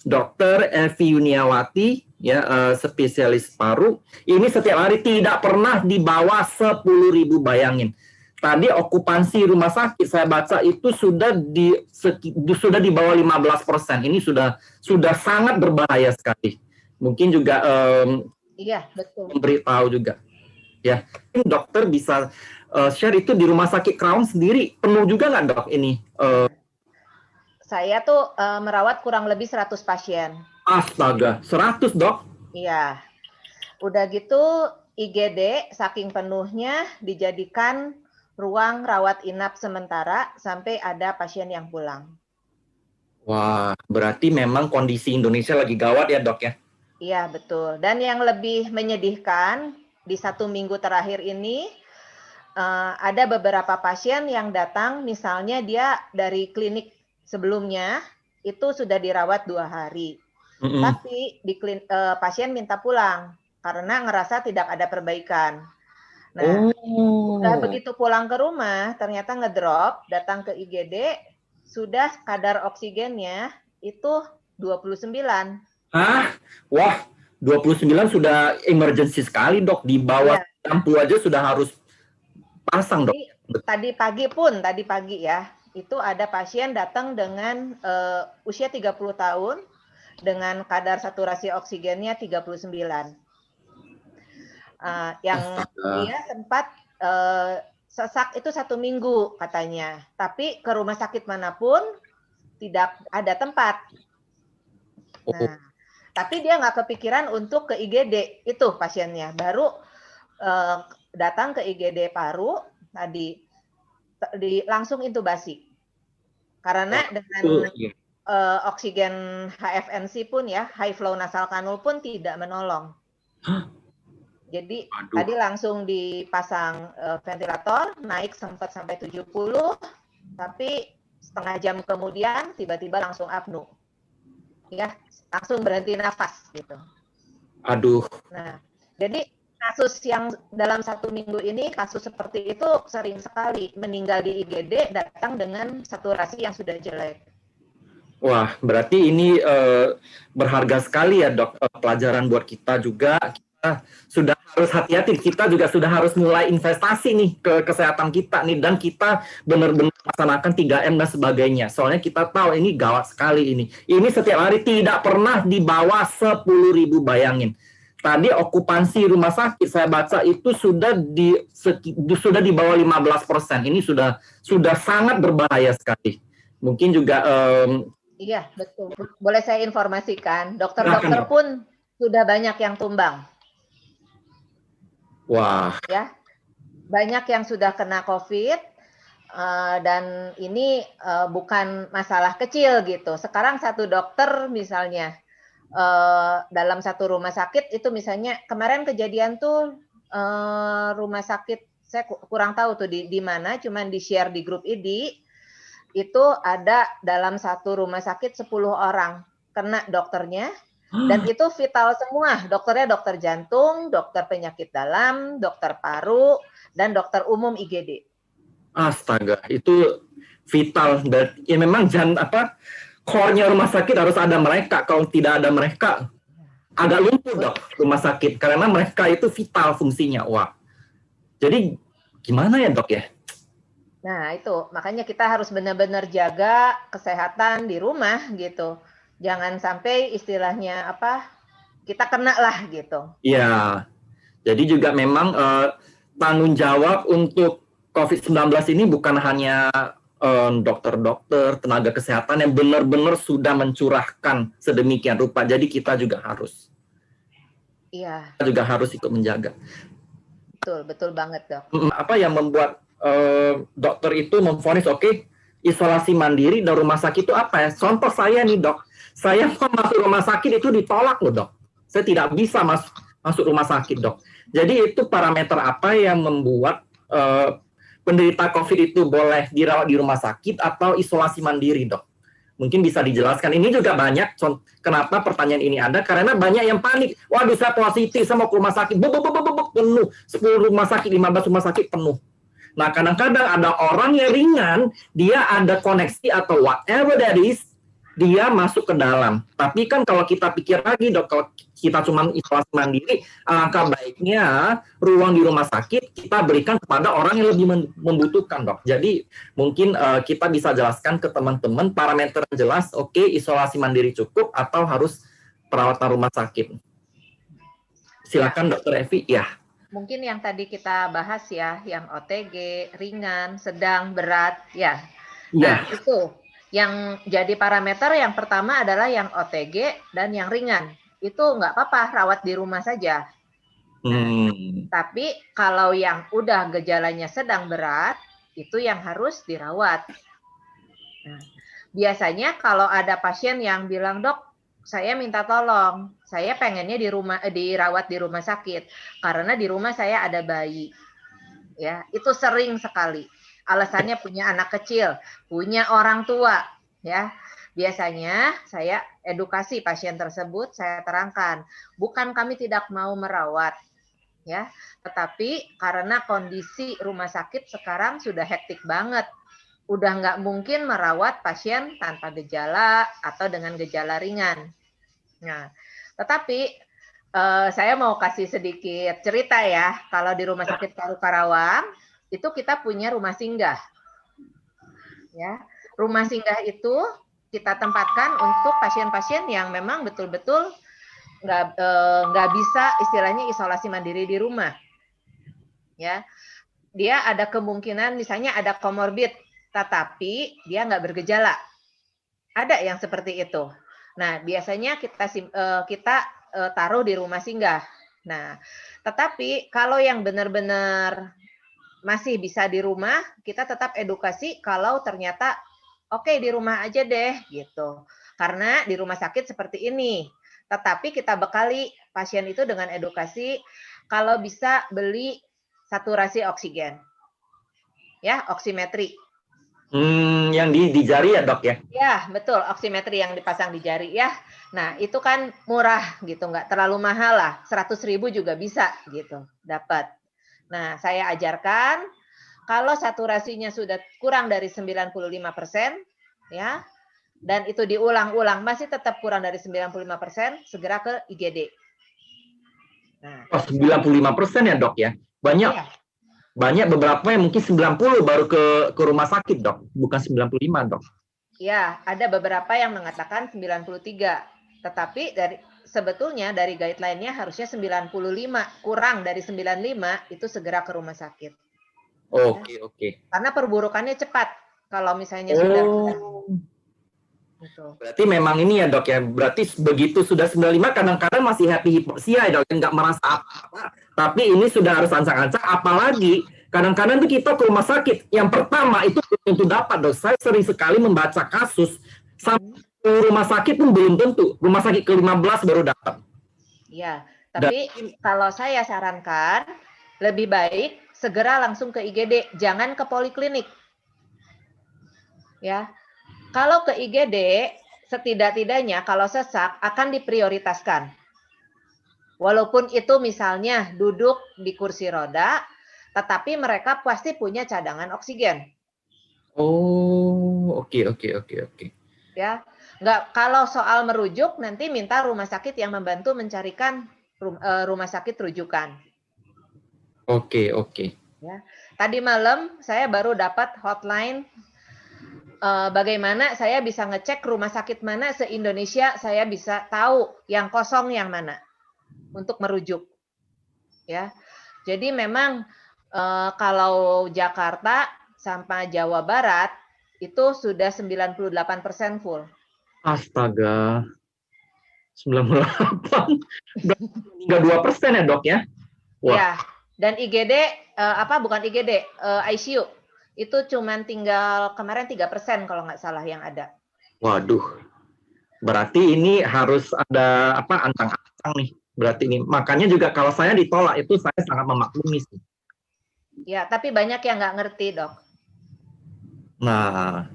Dokter Evi Yuniawati, ya, spesialis paru. Ini setiap hari tidak pernah di bawah 10.000, bayangin. Tadi okupansi rumah sakit saya baca itu sudah di bawah 15%. Ini sudah sangat berbahaya sekali. Mungkin juga iya, betul. memberitahu juga. Ya, dokter bisa share itu di rumah sakit Crown sendiri penuh juga nggak, Dok? Ini saya tuh merawat kurang lebih 100 pasien. Astaga, 100, Dok? Iya. Udah gitu IGD saking penuhnya dijadikan ruang rawat inap sementara sampai ada pasien yang pulang. Wah, berarti memang kondisi Indonesia lagi gawat ya, Dok, ya? Iya, betul. Dan yang lebih menyedihkan, di 1 minggu terakhir ini, ada beberapa pasien yang datang, misalnya dia dari klinik sebelumnya, itu sudah dirawat 2 hari. Tapi pasien minta pulang, karena ngerasa tidak ada perbaikan. Nah, udah begitu pulang ke rumah, ternyata ngedrop, datang ke IGD, sudah kadar oksigennya itu 29. Hah? Wah, 29 sudah emergency sekali, Dok. Di bawah 60 aja sudah harus pasang, Dok. Tadi pagi ya, itu ada pasien datang dengan usia 30 tahun, dengan kadar saturasi oksigennya 39. Yang dia sempat sesak itu 1 minggu katanya, tapi ke rumah sakit manapun tidak ada tempat. Nah, tapi dia nggak kepikiran untuk ke IGD, itu pasiennya baru datang ke IGD paru tadi langsung intubasi karena dengan oksigen HFNC pun ya, high flow nasal cannula pun tidak menolong. Jadi tadi langsung dipasang ventilator, naik sempat sampai 70, tapi setengah jam kemudian tiba-tiba langsung apnu. Ya, langsung berhenti nafas gitu. Aduh. Nah, jadi kasus yang dalam 1 minggu ini, kasus seperti itu sering sekali meninggal di IGD datang dengan saturasi yang sudah jelek. Wah, berarti ini berharga sekali ya, Dok, pelajaran buat kita juga. Kita sudah harus hati-hati, kita juga sudah harus mulai investasi nih ke kesehatan kita nih, dan kita benar-benar melaksanakan 3M dan sebagainya. Soalnya kita tahu ini gawat sekali ini. Ini setiap hari tidak pernah di bawah 10.000, bayangin. Tadi okupansi rumah sakit saya baca itu sudah di bawah 15%. Ini sudah sangat berbahaya sekali. Mungkin juga iya, betul. Boleh saya informasikan, dokter-dokter pun sudah banyak yang tumbang. Wah. Ya, banyak yang sudah kena COVID, dan ini bukan masalah kecil gitu. Sekarang satu dokter misalnya, dalam satu rumah sakit itu misalnya kemarin kejadian tuh rumah sakit, saya kurang tahu tuh di mana, cuman di-share di grup ID, itu ada dalam satu rumah sakit 10 orang kena dokternya, dan itu vital semua. Dokternya dokter jantung, dokter penyakit dalam, dokter paru, dan dokter umum IGD. Astaga, itu vital. Dan ya memang core-nya rumah sakit harus ada mereka. Kalau tidak ada mereka, agak lumpuh, Dok, rumah sakit. Karena mereka itu vital fungsinya. Wah. Jadi gimana ya, Dok, ya? Nah, itu. Makanya kita harus benar-benar jaga kesehatan di rumah gitu. Jangan sampai istilahnya kita kena lah gitu. Iya. Jadi juga memang tanggung jawab untuk COVID-19 ini bukan hanya dokter-dokter, tenaga kesehatan yang benar-benar sudah mencurahkan sedemikian rupa. Jadi kita juga harus. Iya. Kita juga harus ikut menjaga. Betul banget, Dok. Apa yang membuat dokter itu memvonis isolasi mandiri dan rumah sakit itu apa ya? Contoh saya nih, Dok. Saya mau masuk rumah sakit itu ditolak loh, Dok. Saya tidak bisa masuk rumah sakit, Dok. Jadi itu parameter apa yang membuat penderita COVID itu boleh dirawat di rumah sakit atau isolasi mandiri, Dok? Mungkin bisa dijelaskan. Ini juga banyak, kenapa pertanyaan ini ada, karena banyak yang panik. Waduh, saya positif, saya mau ke rumah sakit. Penuh. 10 rumah sakit, 15 rumah sakit penuh. Nah, kadang-kadang ada orang yang ringan, dia ada koneksi atau whatever that is, dia masuk ke dalam. Tapi kan kalau kita pikir lagi dok, kalau kita cuma isolasi mandiri, alangkah baiknya ruang di rumah sakit kita berikan kepada orang yang lebih membutuhkan dok. Jadi mungkin kita bisa jelaskan ke teman-teman parameter yang jelas, oke, isolasi mandiri cukup atau harus perawatan rumah sakit. Silakan dokter Evi. Ya. Mungkin yang tadi kita bahas ya, yang OTG, ringan, sedang, berat, ya. Nah, itu yang jadi parameter yang pertama adalah yang OTG dan yang ringan. Itu nggak apa-apa, rawat di rumah saja. Nah, tapi kalau yang udah gejalanya sedang berat, itu yang harus dirawat. Nah, biasanya kalau ada pasien yang bilang, dok, saya minta tolong, saya pengennya dirawat di rumah sakit, karena di rumah saya ada bayi. Ya, itu sering sekali. Alasannya punya anak kecil, punya orang tua, ya. Biasanya saya edukasi pasien tersebut, saya terangkan, bukan kami tidak mau merawat, ya, tetapi karena kondisi rumah sakit sekarang sudah hektik banget, udah nggak mungkin merawat pasien tanpa gejala atau dengan gejala ringan. Nah, tetapi saya mau kasih sedikit cerita ya, kalau di Rumah Sakit Paru Karawang, itu kita punya rumah singgah. Ya, rumah singgah itu kita tempatkan untuk pasien-pasien yang memang betul-betul nggak bisa istilahnya isolasi mandiri di rumah. Ya, dia ada kemungkinan misalnya ada komorbid, tetapi dia nggak bergejala. Ada yang seperti itu. Nah, biasanya kita taruh di rumah singgah. Nah, tetapi kalau yang benar-benar masih bisa di rumah, kita tetap edukasi kalau ternyata oke, di rumah aja deh gitu. Karena di rumah sakit seperti ini. Tetapi kita bekali pasien itu dengan edukasi kalau bisa beli saturasi oksigen. Ya, oksimetri. Yang di jari ya dok ya? Ya, betul, oksimetri yang dipasang di jari ya. Nah, itu kan murah gitu, nggak terlalu mahal lah, 100.000 juga bisa gitu, dapat. Nah, saya ajarkan, kalau saturasinya sudah kurang dari 95%, ya, dan itu diulang-ulang, masih tetap kurang dari 95%, segera ke IGD. Nah, 95% ya dok ya? Banyak. Iya. Banyak beberapa yang mungkin 90 baru ke rumah sakit dok, bukan 95 dok. Ya, ada beberapa yang mengatakan 93, tetapi sebetulnya dari guideline-nya harusnya 95, kurang dari 95 itu segera ke rumah sakit. Oke. Karena perburukannya cepat kalau misalnya sudah gitu. Berarti memang ini ya dok ya, berarti begitu sudah 95 kadang-kadang masih happy hipoksia ya dok, nggak merasa apa-apa. Tapi ini sudah harus ancang-ancang, apalagi kadang-kadang tuh kita ke rumah sakit, yang pertama itu belum tentu dapat dok. Saya sering sekali membaca kasus, sampai rumah sakit pun belum tentu, rumah sakit ke-15 baru dapat. Ya, tapi kalau saya sarankan, lebih baik segera langsung ke IGD, jangan ke poliklinik. Ya, kalau ke IGD, setidak-tidaknya kalau sesak akan diprioritaskan. Walaupun itu misalnya duduk di kursi roda, tetapi mereka pasti punya cadangan oksigen. Oh, oke. Ya, kalau soal merujuk nanti minta rumah sakit yang membantu mencarikan rumah sakit rujukan. Oke. Ya, tadi malam saya baru dapat hotline. Bagaimana saya bisa ngecek rumah sakit mana se-Indonesia, saya bisa tahu yang kosong yang mana untuk merujuk. Ya, jadi memang kalau Jakarta sampai Jawa Barat itu sudah 98% full. Astaga, 98, tinggal 2% ya dok ya? Wah. Ya, dan IGD bukan IGD, ICU itu cuman tinggal kemarin 3% kalau nggak salah yang ada. Waduh, berarti ini harus ada ancang-ancang nih. Berarti ini makanya juga kalau saya ditolak itu saya sangat memaklumi sih. Ya, tapi banyak yang nggak ngerti dok. Nah,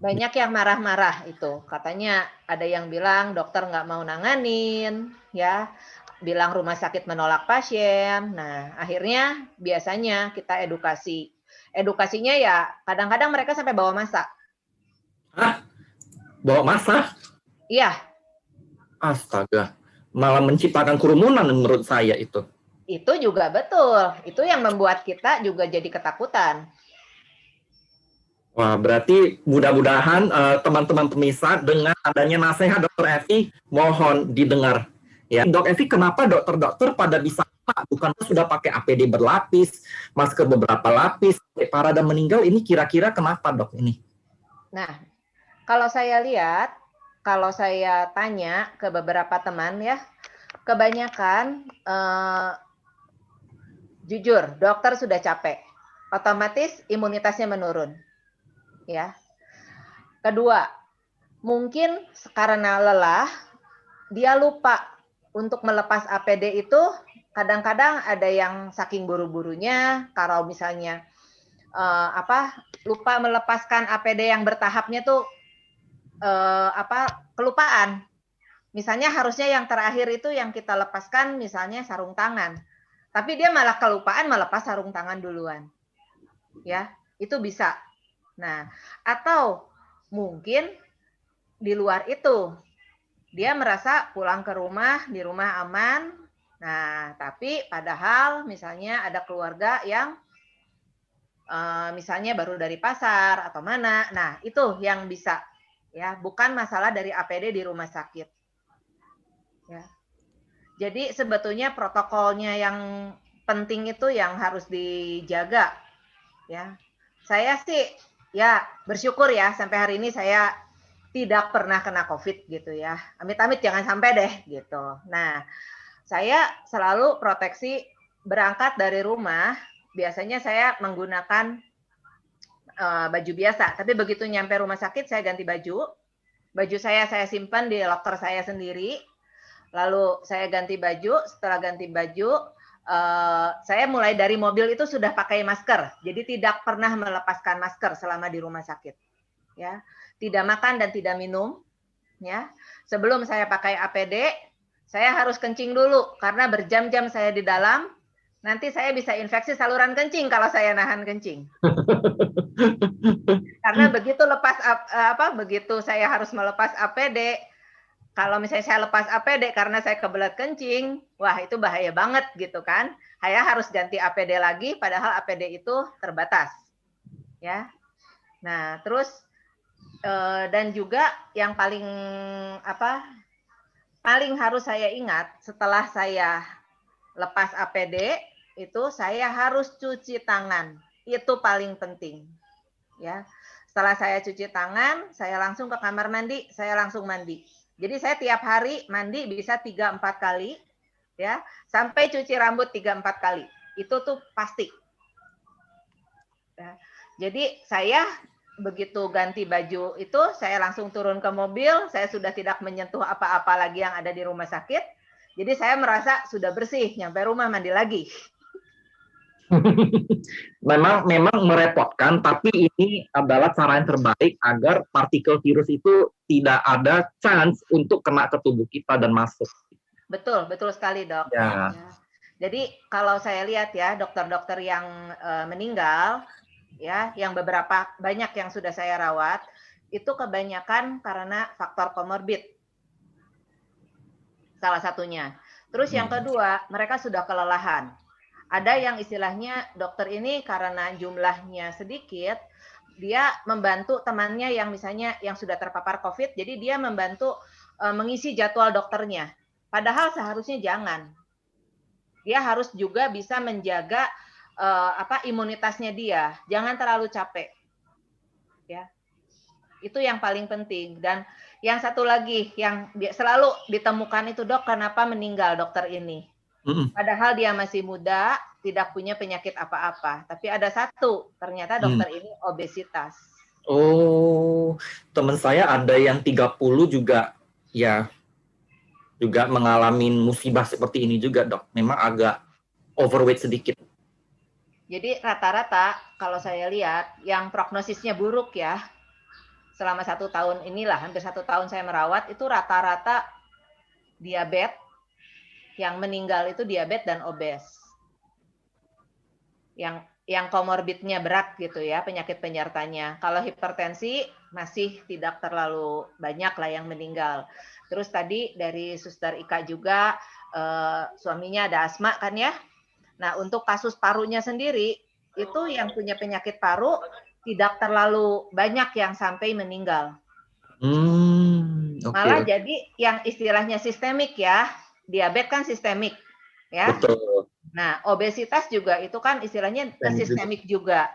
banyak yang marah-marah itu. Katanya ada yang bilang dokter nggak mau nanganin, ya, bilang rumah sakit menolak pasien. Nah, akhirnya biasanya kita edukasi. Edukasinya ya kadang-kadang mereka sampai bawa masak. Hah? Bawa masa? Iya, Astaga. Malah menciptakan kerumunan menurut saya itu. itu juga betul. Itu yang membuat kita juga jadi ketakutan. Wah, berarti mudah-mudahan teman-teman pemirsa dengan adanya nasihat Dokter Evi mohon didengar. Ya, Dok Evi, kenapa dokter-dokter pada bisa bukan sudah pakai APD berlapis, masker beberapa lapis, parada meninggal ini kira-kira kenapa, Dok ini? Nah, kalau saya lihat, kalau saya tanya ke beberapa teman ya, kebanyakan jujur, dokter sudah capek. Otomatis imunitasnya menurun. Ya. Kedua, mungkin karena lelah, dia lupa untuk melepas APD itu. Kadang-kadang ada yang saking buru-burunya, kalau misalnya lupa melepaskan APD yang bertahapnya tuh kelupaan. Misalnya harusnya yang terakhir itu yang kita lepaskan misalnya sarung tangan. Tapi dia malah kelupaan melepas sarung tangan duluan. Ya, itu bisa. Nah, atau mungkin di luar itu dia merasa pulang ke rumah, di rumah aman. Nah, tapi padahal misalnya ada keluarga yang misalnya baru dari pasar atau mana. Nah, itu yang bisa ya, bukan masalah dari APD di rumah sakit. Ya. Jadi sebetulnya protokolnya yang penting itu yang harus dijaga. Ya, saya sih ya bersyukur ya sampai hari ini saya tidak pernah kena COVID gitu ya. Amit-amit jangan sampai deh gitu. Nah, saya selalu proteksi berangkat dari rumah. Biasanya saya menggunakan baju biasa. Tapi begitu nyampe rumah sakit saya ganti baju. Baju saya simpan di loker saya sendiri. Lalu saya ganti baju. Setelah ganti baju, saya mulai dari mobil itu sudah pakai masker. Jadi tidak pernah melepaskan masker selama di rumah sakit. Ya, tidak makan dan tidak minum. Ya, sebelum saya pakai APD, saya harus kencing dulu karena berjam-jam saya di dalam. Nanti saya bisa infeksi saluran kencing kalau saya nahan kencing. Karena begitu saya harus melepas APD, kalau misalnya saya lepas APD karena saya kebelet kencing, wah itu bahaya banget gitu kan. Saya harus ganti APD lagi, padahal APD itu terbatas. Ya. Nah, terus dan juga yang paling harus saya ingat setelah saya lepas APD itu saya harus cuci tangan. Itu paling penting. Ya. Setelah saya cuci tangan, saya langsung ke kamar mandi, saya langsung mandi. Jadi saya tiap hari mandi bisa 3-4 kali, ya, sampai cuci rambut 3-4 kali. Itu tuh pasti. Ya. Jadi saya begitu ganti baju itu, saya langsung turun ke mobil, saya sudah tidak menyentuh apa-apa lagi yang ada di rumah sakit. Jadi saya merasa sudah bersih, nyampe rumah mandi lagi. memang merepotkan, tapi ini adalah cara yang terbaik agar partikel virus itu tidak ada chance untuk kena ke tubuh kita dan masuk. Betul, betul sekali, Dok. Ya. Ya. Jadi kalau saya lihat ya, dokter-dokter yang meninggal, ya, yang banyak yang sudah saya rawat, itu kebanyakan karena faktor komorbid. Salah satunya. Terus yang kedua, mereka sudah kelelahan. Ada yang istilahnya dokter ini karena jumlahnya sedikit, dia membantu temannya yang misalnya yang sudah terpapar COVID, jadi dia membantu mengisi jadwal dokternya. Padahal seharusnya jangan. Dia harus juga bisa menjaga imunitasnya dia. Jangan terlalu capek. Ya. Itu yang paling penting. Dan yang satu lagi yang selalu ditemukan itu, Dok, kenapa meninggal dokter ini? Padahal dia masih muda, tidak punya penyakit apa-apa. Tapi ada satu, ternyata dokter ini obesitas. Oh, teman saya ada yang 30 juga, ya, juga mengalami musibah seperti ini juga, Dok. Memang agak overweight sedikit. Jadi rata-rata kalau saya lihat yang prognosisnya buruk ya, selama 1 tahun inilah, hampir 1 tahun saya merawat, itu rata-rata diabetes. Yang meninggal itu diabetes dan obes. Yang yang komorbidnya berat gitu ya, penyakit penyertanya. Kalau hipertensi masih tidak terlalu banyak lah yang meninggal. Terus tadi dari Suster Ika juga suaminya ada asma kan ya. Nah, untuk kasus parunya sendiri itu yang punya penyakit paru tidak terlalu banyak yang sampai meninggal. Malah jadi yang istilahnya sistemik ya, diabetes kan sistemik ya. Betul. Nah, obesitas juga itu kan istilahnya sistemik juga.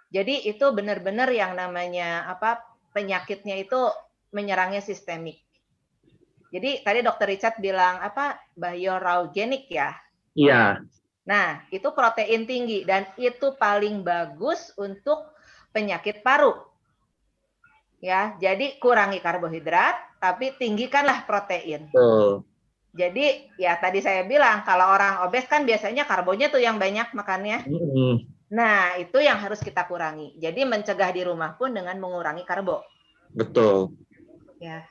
Jadi itu benar-benar yang namanya penyakitnya itu menyerangnya sistemik. Jadi tadi Dokter Richard bilang bioraugenic ya. Iya. Nah, itu protein tinggi dan itu paling bagus untuk penyakit paru. Ya, jadi kurangi karbohidrat tapi tinggikanlah protein. Jadi ya tadi saya bilang kalau orang obes kan biasanya karbonya tuh yang banyak makannya. Nah, itu yang harus kita kurangi. Jadi mencegah di rumah pun dengan mengurangi karbo. Betul. Ya.